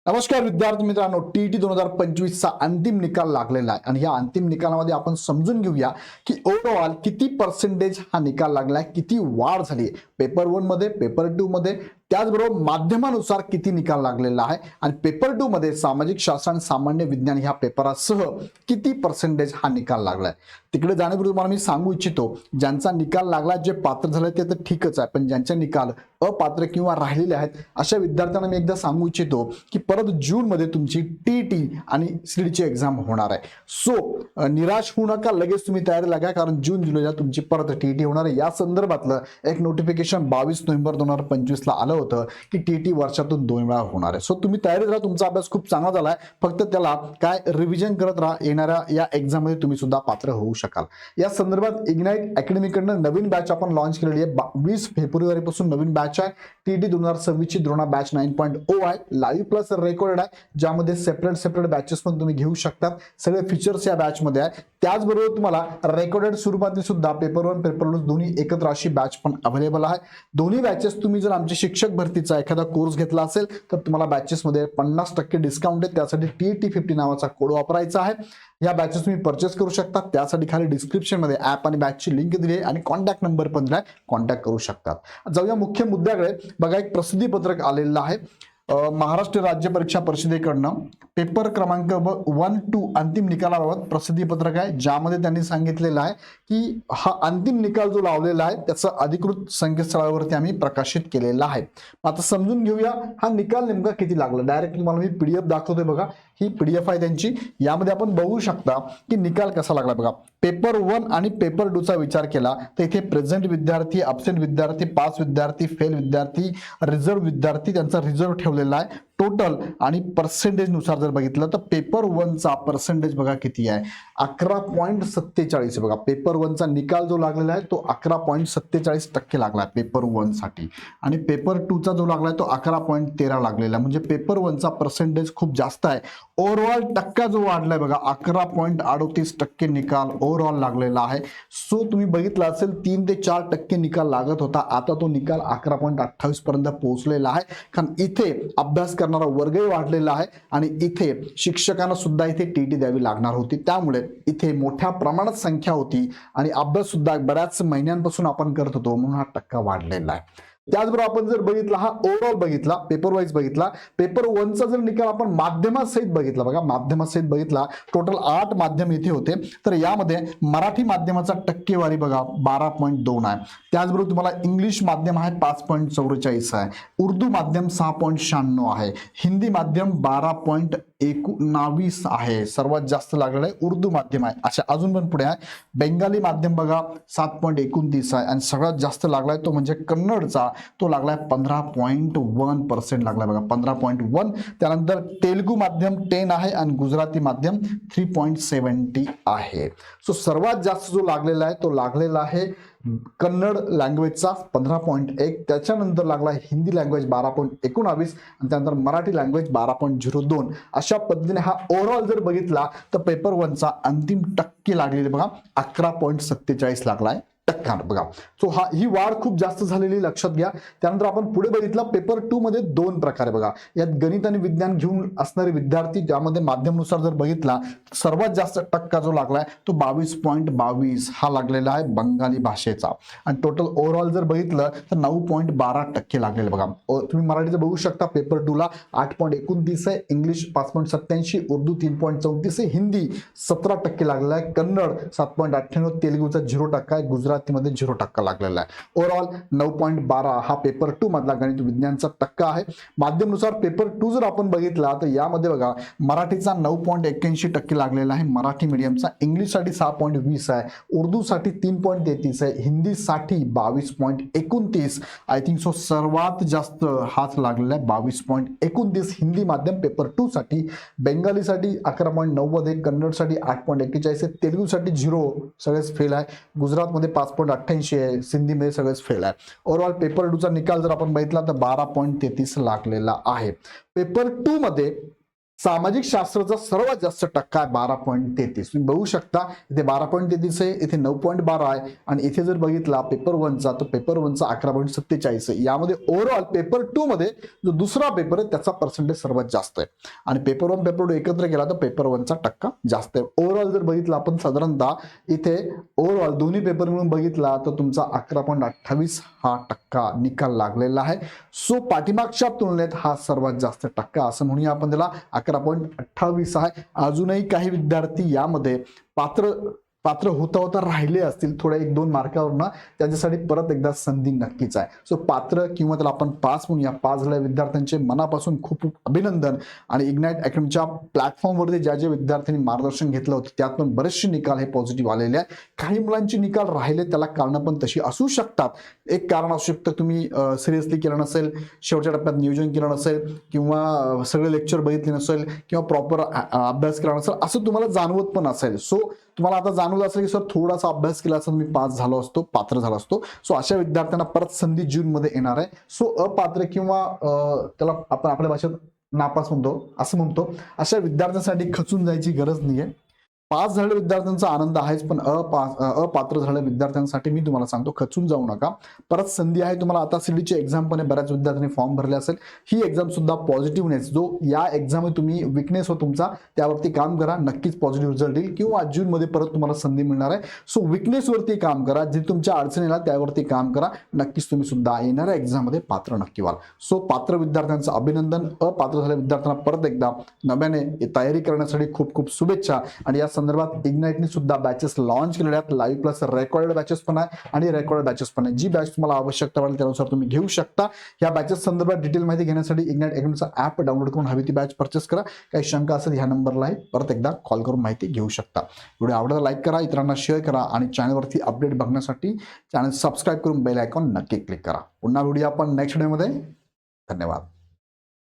नमस्कार विद्यार्थी मित्रांनो, टीईटी 2025 चा अंतिम निकाल लागलेला आहे आणि या अंतिम निकालामध्ये आपण समजून घेऊया की ओव्हरऑल किती पर्सेंटेज हा निकाल लागलाय, किती वाढ झाली पेपर 1 मध्ये, पेपर 2 मध्ये, त्याचबरोबर माध्यमानुसार किती निकाल लागलेला आहे आणि पेपर 2 मध्ये सामाजिक शास्त्र आणि सामान्य विज्ञान ह्या पेपरासह किती पर्सेंटेज हा निकाल लागलाय। तिकडे जाण्यापूर्वी तुम्हाला मी सांगू इच्छितो, ज्यांचा निकाल लागला जे पात्र झाले ते तर ठीकच आहे, पण ज्यांचे निकाल अपात्र किंवा राहिलेले आहेत अशा विद्यार्थ्यांना मी एकदा सांगू इच्छितो की परत जून मध्ये तुमची टीईटी आणि सीडची एक्झाम होणार आहे। सो निराश होऊ नका, लगेच तुम्ही तयारी लागा, कारण जून जुलैला तुमची परत टीईटी होणार आहे। या संदर्भातलं एक नोटिफिकेशन 22 नोव्हेंबर 2025 ला आलं होतं की टीईटी वर्षातून 2 वेळा होणार आहे। सो तुम्ही तयारीत राहा, तुमचा अभ्यास खूप चांगला झालाय, फक्त त्याला काय रिव्हिजन करत राहा, येणाऱ्या या एक्झाम मध्ये तुम्ही सुद्धा पात्र होऊ शकाल। या संदर्भात इग्नाइट अकॅडमी कडून नवीन बॅच आपण लॉन्च केलेली आहे। 20 फेब्रुवारी पासून नवीन बॅच आहे। टीईटी 2026 ची द्रोणा बॅच 9.0 आहे, लाईव्ह प्लस रेकॉर्डेड आहे, ज्यामध्ये सेपरेट बॅचेस पण तुम्ही घेऊ शकता। सगळे फीचर्स या बॅच मध्ये आहे। त्याचबरोबर तुम्हाला रेकॉर्डेड स्वरूपात सुद्धा पेपर 1 पेपर 2 दोन्ही एकत्र अशी बॅच पण अवेलेबल आहे। दोन्ही बॅचेस तुम्ही जर आमचे शिक्षक भरतीचा एखादा कोर्स घेतला असेल तर तुम्हाला बॅचेस मध्ये 50% डिस्काउंट आहे। त्यासाठी TET50 नावाचा कोड वापरायचा आहे। या बॅचेस तुम्ही परचेस करू शकता, त्यासाठी खाली डिस्क्रिप्शन मध्ये ऍप आणि बॅचची लिंक दिली आहे आणि कॉन्टॅक्ट नंबर पण दिलाय, कॉन्टॅक्ट करू शकतात। जाऊया मुख्य मुद्द्याकडे। बघा, एक प्रसिद्धी पत्रक आलेलं आहे महाराष्ट्र राज्य परीक्षा परिषदेकडनं पेपर क्रमांक 1-2 अंतिम निकालाबाबत प्रसिद्धी पत्रक आहे, ज्यामध्ये त्यांनी सांगितलेलं आहे की हा अंतिम निकाल जो लावलेला आहे त्याचं अधिकृत संकेतस्थळावरती आम्ही प्रकाशित केलेला आहे। आता समजून घेऊया हा निकाल नेमका किती लागला। डायरेक्ट तुम्हाला मी पीडीएफ दाखवतोय, बघा ही पीडीएफ आहे त्यांची। यामध्ये आपण बघू शकता की निकाल कसा लागला। बघा, पेपर 1 आणि पेपर 2 चा विचार केला तर इथे प्रेझेंट विद्यार्थी, अब्सेंट विद्यार्थी, पास विद्यार्थी, फेल विद्यार्थी, रिझर्व विद्यार्थी, त्यांचा रिझर्व ठेवलेला आहे टोटल आणि पर्सेंटेज नुसार जर बघितलं तर पेपर 1 चा पर्सेंटेज बघा किती आहे, 11.47। बघा, पेपर 1 चा निकाल जो लागलेला आहे तो 11.47% लागला पेपर 1 साठी आणि पेपर 2 चा जो लागलाय तो 11.13 लागलेला, म्हणजे पेपर 1 चा पर्सेंटेज खूप जास्त आहे। ओव्हरऑल टक्का जो वाढलाय बघा, 11.38% निकाल ओव्हरऑल लागलेला आहे। सो तुम्ही बघितलं असेल 3 ते 4% निकाल लागत होता, आता तो निकाल 11.28 पर्यंत पोहोचलेला आहे, कारण इथे अभ्यास करणारा वर्गही वाढलेला आहे आणि इथे शिक्षकांना सुद्धा इथे टीईटी द्यावी लागणार होती, त्यामुळे इथे मोठ्या प्रमाणात संख्या होती आणि अभ्यास सुद्धा बऱ्याच महिन्यांपासून आपण करत होतो, म्हणून हा टक्का वाढलेला आहे। त्याचबरोबर आपण जर बघितला, हा ओव्हरऑल बघितला, पेपर वाईज बघितला, पेपर 1 चा जर निकाल आपण माध्यमासहित बघितला, बघा माध्यमासहित बघितला, टोटल 8 माध्यम इथे होते, तर यामध्ये मराठी माध्यमाचा टक्केवारी बघा 12.2 आहे। त्याचबरोबर तुम्हाला इंग्लिश माध्यम आहे 5.44 आहे, उर्दू माध्यम 6.96 आहे, हिंदी माध्यम 12.19 आहे, सर्वात जास्त लागलेलं आहे उर्दू माध्यम आहे। अशा अजून पण पुढे आहे, बेंगाली माध्यम बघा 7.29 आहे आणि सगळ्यात जास्त लागलाय तो म्हणजे कन्नडचा, तो लागलाय 15.1% लागलाय बघा, 15.1। त्यानंतर तेलुगू माध्यम 10 आहे आणि गुजराती माध्यम 3.70 आहे। सो सर्वात जास्त जो लागलेला आहे तो लागलेला आहे कन्नड लँग्वेजचा 15.1, त्याच्यानंतर लागला हिंदी लँग्वेज 12.19 आणि त्यानंतर मराठी लँग्वेज 12.02। अशा पद्धतीने हा ओव्हरऑल जर बघितला तर पेपर 1 चा अंतिम टक्के लागलेले बघा 11.47 लागलाय टक्का बघा। सो ही वाढ खूप जास्त झालेली लक्षात घ्या। त्यानंतर आपण पुढे बघितला, पेपर 2 मध्ये 2 प्रकार बघा, यात गणित आणि विज्ञान घेऊन असणारे विद्यार्थी, ज्यामध्ये माध्यमानुसार जर बघितला सर्वात जास्त टक्का जो लागलाय तो 22.22 हा लागलेला आहे बंगाली भाषेचा आणि टोटल ओव्हरऑल जर बघितलं तर 9.12% लागलेले बघा। तुम्ही मराठीचं बघू शकता, पेपर 2 ला 8.29 आहे, इंग्लिश 5.87, उर्दू 3.34 आहे, हिंदी 17% लागलेला आहे, कन्नड 7.98, तेलुगूचा 0% आहे, गुजराती मध्ये 0% लागलेला आहे। ओव्हरऑल 9.12 हा पेपर 2 मधला गणित विज्ञानचा टक्का आहे। माध्यमानुसार पेपर 2 जर आपण बघितला तर यामध्ये बघा मराठीचा 9.81% लागलेला आहे मराठी मीडियमचा, इंग्लिशसाठी 6.20 आहे, उर्दूसाठी 3.33 आहे, हिंदीसाठी 22.29। आय थिंक सो सर्वात जास्त हाच लागलेला आहे 22.29 हिंदी माध्यम पेपर 2 साठी। बेंगालीसाठी 11.90 आहे, कन्नडसाठी 8.41 आहे, तेलुगूसाठी 0 सगळेच फेल आहे, गुजरातमध्ये 5.88 आहे, सिंधीमध्ये सगळेच फेल आहे। ओव्हरऑल पेपर 2 चा निकाल जर आपण बघितला तर 12.33 लागलेला आहे। पेपर 2 मध्ये सामाजिक शास्त्राचा सर्वात जास्त टक्का आहे 12.33. तुम्ही बघू शकता इथे 12.33 आहे, इथे 9.12 आहे आणि इथे जर बघितला पेपर 1चा तर पेपर 1चा 11.47 आहे. यामध्ये ओव्हरऑल पेपर 2 मध्ये जो दुसरा पेपर आहे त्याचा पर्सेंटेज सर्वात जास्त आहे आणि पेपर 1 पेपर 2 एकत्र केला तर पेपर 1चा टक्का जास्त आहे. ओव्हरऑल जर बघितला आपण साधारणतः इथे ओव्हरऑल दोन्ही पेपर मिळून बघितला तर तुमचा 11.28 हा टक्का निकाल लागलेला आहे. सो पाठीमागच्या तुलनेत हा सर्वात जास्त टक्का असं म्हणूया आपण त्याला. 11.28 आहे. अजूनही काही विद्यार्थी यामध्ये पात्र होता राहिले असतील थोड्या 1-2 मार्कावरनं, त्यांच्यासाठी परत एकदा संधी नक्कीच आहे. सो पात्र किंवा त्याला आपण पास म्हणूया, पास झालेल्या विद्यार्थ्यांचे मनापासून खूप खूप अभिनंदन. आणि इग्नाइट अकॅडमीच्या प्लॅटफॉर्मवरती ज्या विद्यार्थ्यांनी मार्गदर्शन घेतलं होतं त्यात पण बरेचसे निकाल हे पॉझिटिव्ह आलेले आहेत. काही मुलांचे निकाल राहिले त्याला कारणं पण तशी असू शकतात. एक कारण असू शकतं तुम्ही सिरियसली केलं नसेल, शेवटच्या टप्प्यात नियोजन केलं नसेल किंवा सगळे लेक्चर बघितले नसेल किंवा प्रॉपर अभ्यास केला नसेल असं तुम्हाला जाणवत पण असेल. सो तुम्हाला आता जाणवलं असेल की सर थोडासा अभ्यास केला असता मी पास झालो असतो, पात्र झालो असतो. सो अशा विद्यार्थ्यांना परत संधी जूनमध्ये येणार आहे. सो अपात्र किंवा त्याला आपण आपल्या भाषेत नापास म्हणतो असं म्हणतो, अशा विद्यार्थ्यांसाठी खचून जायची गरज नाहीये. पास झालेल्या विद्यार्थ्यांचा आनंद आहेच, पण अपात्र झालेल्या विद्यार्थ्यांसाठी मी तुम्हाला सांगतो खचून जाऊ नका. परत संधी आहे तुम्हाला. आता सीडीची एक्झाम पण बऱ्याच विद्यार्थ्यांनी फॉर्म भरले असेल. ही एक्झाम सुद्धा पॉझिटिव्हनेस जो या एक्झाम तुम्ही विकनेस हो तुमचा त्यावरती काम करा, नक्कीच पॉझिटिव्ह रिझल्ट येईल किंवा जूनमध्ये परत तुम्हाला संधी मिळणार आहे. सो विकनेसवरती काम करा, जे तुमच्या अडचणीला त्यावरती काम करा, नक्कीच तुम्ही सुद्धा येणाऱ्या एक्झाममध्ये पात्र नक्की व्हाल. सो पात्र विद्यार्थ्यांचं अभिनंदन. अपात्र झालेल्या विद्यार्थ्यांना परत एकदा नव्याने तयारी करण्यासाठी खूप खूप शुभेच्छा. आणि या संदर्भात इग्नाइटने सुद्धा बॅचेस लॉन्च केलेल्या आहेत. लाईव्ह प्लस रेकॉर्डेड बॅचेस पण आहे आणि रेकॉर्डेड बॅचेस पण आहे. जी बॅच तुम्हाला आवश्यकता वाटेल त्यानुसार तुम्ही घेऊ शकता. या बॅचेस संदर्भात डिटेल माहिती घेण्यासाठी इग्नाइट अकॅडमीचा ऍप डाउनलोड करून हवी ती बॅच परचेस करा. काही शंका असेल ह्या नंबरला परत एकदा कॉल करून माहिती घेऊ शकता. व्हिडिओ आवडला लाईक करा, इतरांना शेअर करा आणि चॅनलवरती अपडेट बघण्यासाठी चॅनल सबस्क्राईब करून बेल आयकॉन नक्की क्लिक करा. पुन्हा व्हिडिओ आपण नेक्स्ट व्हिडिओमध्ये. धन्यवाद.